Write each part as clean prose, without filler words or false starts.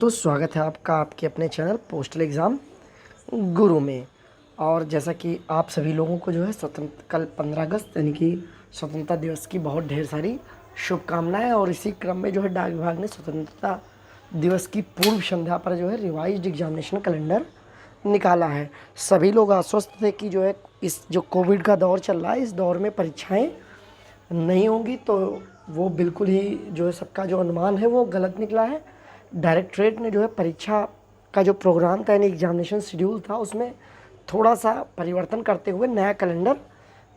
तो स्वागत है आपका आपके अपने चैनल पोस्टल एग्ज़ाम गुरु में। और जैसा कि आप सभी लोगों को जो है स्वतंत्र कल 15 अगस्त यानी कि स्वतंत्रता दिवस की बहुत ढेर सारी शुभकामनाएं। और इसी क्रम में जो है डाक विभाग ने स्वतंत्रता दिवस की पूर्व संध्या पर जो है रिवाइज्ड एग्जामिनेशन कैलेंडर निकाला है। सभी लोग आश्वस्त थे कि जो है इस जो कोविड का दौर चल रहा है इस दौर में परीक्षाएँ नहीं होंगी, तो वो बिल्कुल ही जो है सबका जो अनुमान है वो गलत निकला है। डायरेक्टरेट ने जो है परीक्षा का जो प्रोग्राम था यानी एग्जामिनेशन शेड्यूल था उसमें थोड़ा सा परिवर्तन करते हुए नया कैलेंडर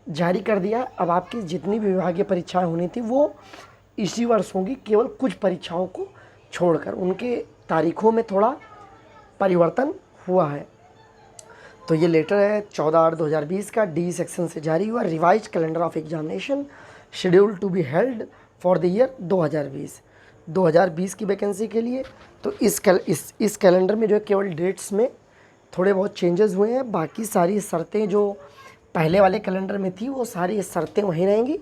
जारी कर दिया। अब आपकी जितनी भी विभागीय परीक्षाएं होनी थी वो इसी वर्ष होंगी, केवल कुछ परीक्षाओं को छोड़कर उनके तारीखों में थोड़ा परिवर्तन हुआ है। तो ये लेटर है 14/8/2020 का डी सेक्शन से जारी हुआ, revised calendar of examination schedule to be held for the year 2020 की वैकेंसी के लिए। तो इस कैलेंडर में जो है केवल डेट्स में थोड़े बहुत चेंजेस हुए हैं, बाकी सारी शर्तें जो पहले वाले कैलेंडर में थी वो सारी शर्तें वहीं रहेंगी,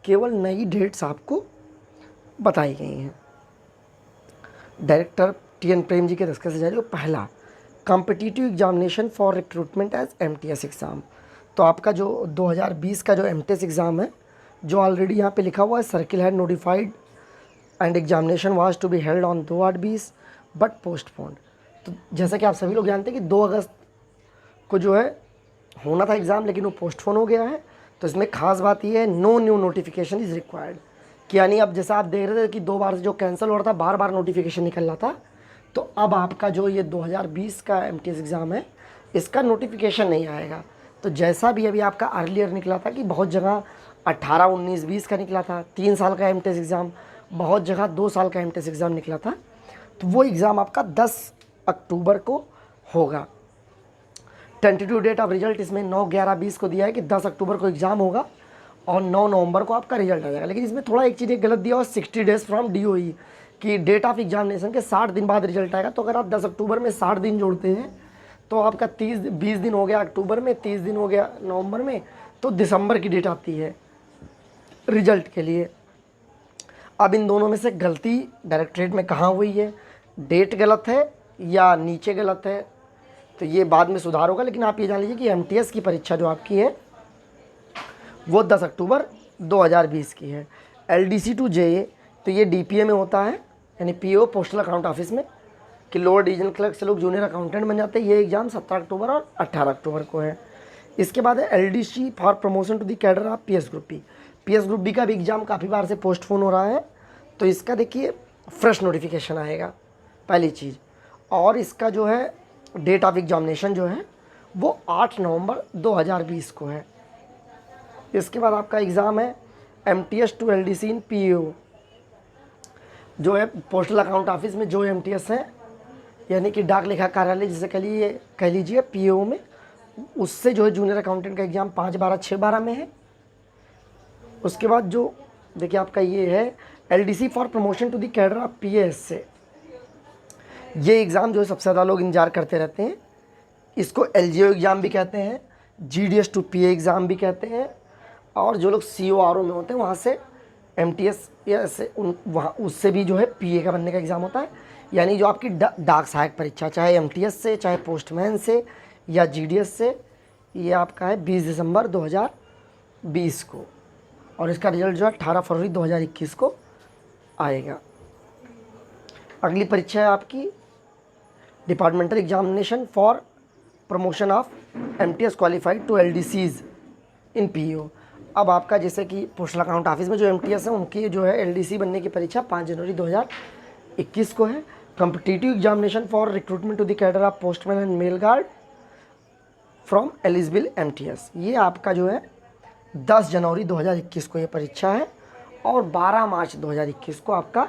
केवल नई डेट्स आपको बताई गई हैं। Director TN. प्रेम जी के दस्तखत से जारी। पहला competitive examination for recruitment as MTS exam. तो आपका जो 2020 का जो एमटीएस एग्ज़ाम है जो ऑलरेडी यहाँ पे लिखा हुआ है circle had notified and examination was to be held on 2/8/20 but postponed. तो जैसा कि आप सभी लोग जानते हैं कि 2 अगस्त को जो है होना था एग्ज़ाम, लेकिन वो पोस्टपोन हो गया है। तो इसमें खास बात ये है no new notification is required, कि यानी अब जैसा आप देख रहे थे कि 2 बार जो कैंसिल हो रहा था बार बार नोटिफिकेशन निकल रहा था, तो अब आपका जो ये 2020 का एमटीएस एग्ज़ाम है इसका नोटिफिकेशन नहीं आएगा। तो जैसा भी अभी आपका अर्लियर निकला था कि बहुत जगह 18, 19, 20 का निकला था 3 साल का एमटीएस एग्ज़ाम, बहुत जगह 2 साल का एमटीएस एग्ज़ाम निकला था, तो वो एग्ज़ाम आपका 10 अक्टूबर को होगा। टेंटेटिव डेट ऑफ रिजल्ट इसमें 9/11/20 को दिया है कि 10 अक्टूबर को एग्ज़ाम होगा और 9 नवंबर को आपका रिजल्ट आ जाएगा। लेकिन इसमें थोड़ा एक चीज़ गलत दिया हुआ 60 डेज़ फ्रॉम DOE कि डेट ऑफ एग्जामिनेशन के 60 दिन बाद रिजल्ट आएगा। तो अगर आप 10 अक्टूबर में 60 दिन जोड़ते हैं तो आपका 20 दिन हो गया अक्टूबर में, 30 दिन हो गया नवंबर में, तो दिसंबर की डेट आती है रिजल्ट के लिए। अब इन दोनों में से गलती डायरेक्टरेट में कहाँ हुई है, डेट गलत है या नीचे गलत है, तो ये बाद में सुधार होगा। लेकिन आप ये जान लीजिए कि एमटीएस की परीक्षा जो आपकी है वो 10 अक्टूबर 2020 की है। LDC टू JA तो ये DPA में होता है यानी PO पोस्टल अकाउंट ऑफिस में, कि लोअर डिवीजन क्लर्क से लोग जूनियर अकाउंटेंट बन जाते हैं। ये एग्ज़ाम 17 अक्टूबर और 18 अक्टूबर को है। इसके बाद है LDC for promotion to the cadre of PS group B. PS group B का भी एग्ज़ाम काफ़ी बार से पोस्टपोन हो रहा है, तो इसका देखिए फ्रेश नोटिफिकेशन आएगा पहली चीज़। और इसका जो है डेट ऑफ एग्जामिनेशन जो है वो 8 नवंबर 2020 को है। इसके बाद आपका एग्ज़ाम है MTS to LDC in PO, जो है पोस्टल अकाउंट ऑफिस में जो MTS है यानी कि डाक लेखा कार्यालय जिसे कह लीजिए PO में, उससे जो है जूनियर अकाउंटेंट का एग्ज़ाम 5/12/6/12 में है। उसके बाद जो देखिए आपका ये है LDC for promotion to the cadre of PS से। ये एग्ज़ाम जो है सबसे ज़्यादा लोग इंतजार करते रहते हैं। इसको LGO एग्ज़ाम भी कहते हैं, GDS टू PA एग्ज़ाम भी कहते हैं। और जो लोग CORO में होते हैं वहाँ से MTS या से वहाँ उससे भी जो है PA का बनने का एग्ज़ाम होता है। यानी जो आपकी डाक सहायक परीक्षा चाहे MTS से चाहे पोस्टमैन से या GDS से, ये आपका है 20 दिसंबर 2020 को, और इसका रिजल्ट जो है 18 फरवरी 2021 को आएगा। अगली परीक्षा है आपकी departmental examination for promotion of MTS qualified to LDCs in PO। अब आपका जैसे कि पोस्टल अकाउंट ऑफिस में जो MTS है उनकी जो है LDC बनने की परीक्षा 5 जनवरी 2021 को है। Competitive examination for recruitment to the cadre of postman and mail guard from eligible MTS, ये आपका जो है 10 जनवरी 2021 को ये परीक्षा है और 12 मार्च 2021 को आपका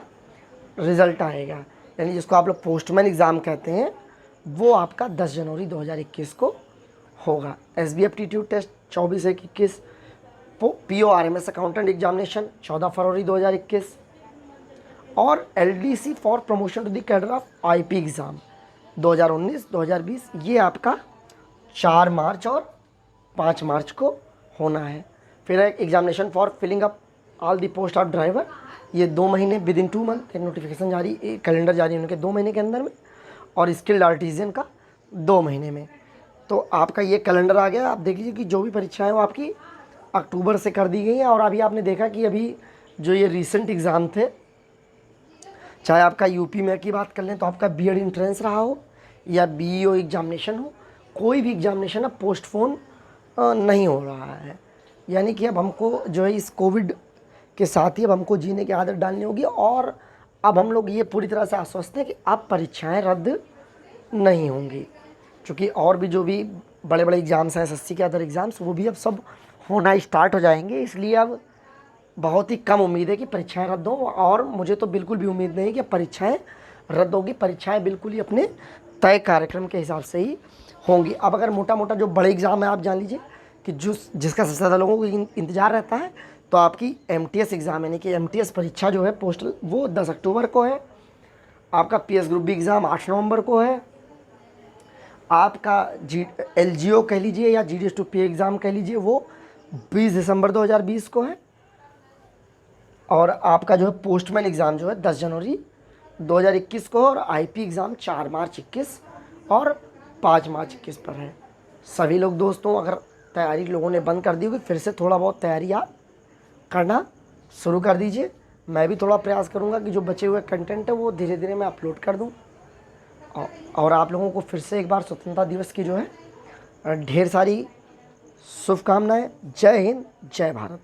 रिज़ल्ट आएगा। यानी जिसको आप लोग पोस्टमैन एग्ज़ाम कहते हैं वो आपका 10 जनवरी 2021 को होगा। SB aptitude test 24/1/21, PO RMS accountant examination 14 फरवरी 2021 और LDC for promotion to the cadre of IP exam 2019-2020 ये आपका 4 मार्च और 5 मार्च को होना है। फिर एक examination for filling up all the post of driver, ये 2 महीने विद इन 2 मंथ एक नोटिफिकेशन जारी, एक कैलेंडर जारी होने के 2 महीने के अंदर में, और स्किल्ड आर्टिजन का 2 महीने में। तो आपका ये कैलेंडर आ गया। आप देख लीजिए कि जो भी परीक्षाएं वो आपकी अक्टूबर से कर दी गई हैं। और अभी आपने देखा कि अभी जो ये रिसेंट एग्ज़ाम थे, चाहे आपका यूपी में की बात कर लें तो आपका बीएड एंट्रेंस रहा हो या बीईओ एग्जामिनेशन हो, कोई भी एग्जामिनेशन अब पोस्टपोन नहीं हो रहा है। यानी कि अब हमको जो है इस कोविड के साथ ही अब हमको जीने की आदत डालनी होगी, और अब हम लोग ये पूरी तरह से आश्वस्त हैं कि अब परीक्षाएं रद्द नहीं होंगी, क्योंकि और भी जो भी बड़े बड़े एग्ज़ाम्स हैं एसएससी के अदर एग्ज़ाम्स, वो भी अब सब होना स्टार्ट हो जाएंगे। इसलिए अब बहुत ही कम उम्मीद है कि परीक्षाएं रद्द हों, और मुझे तो बिल्कुल भी उम्मीद नहीं कि परीक्षाएं रद्द होगी। परीक्षाएं बिल्कुल ही अपने तय कार्यक्रम के हिसाब से ही होंगी। अब अगर मोटा मोटा जो बड़े एग्ज़ाम है, आप जान लीजिए कि जिसका सबसे ज़्यादा लोगों को इंतज़ार रहता है, तो आपकी एमटीएस एग्ज़ाम यानी कि एमटीएस परीक्षा जो है पोस्टल, वो 10 अक्टूबर को है। आपका पीएस ग्रुप बी एग्ज़ाम 8 नवंबर को है। आपका एलजीओ कह लीजिए या जीडीएस2पी एग्ज़ाम कह लीजिए, वो 20 दिसंबर 2020 को है। और आपका जो है पोस्टमैन एग्ज़ाम जो है 10 जनवरी 2021 को, और आईपी एग्ज़ाम 4 मार्च 21 और 5 मार्च 21 पर है। सभी लोग दोस्तों, अगर तैयारी लोगों ने बंद कर दी होगी, फिर से थोड़ा बहुत तैयारी आप करना शुरू कर दीजिए। मैं भी थोड़ा प्रयास करूंगा कि जो बचे हुए कंटेंट है वो धीरे धीरे मैं अपलोड कर दूं। और आप लोगों को फिर से एक बार स्वतंत्रता दिवस की जो है ढेर सारी शुभकामनाएं। जय हिंद, जय भारत।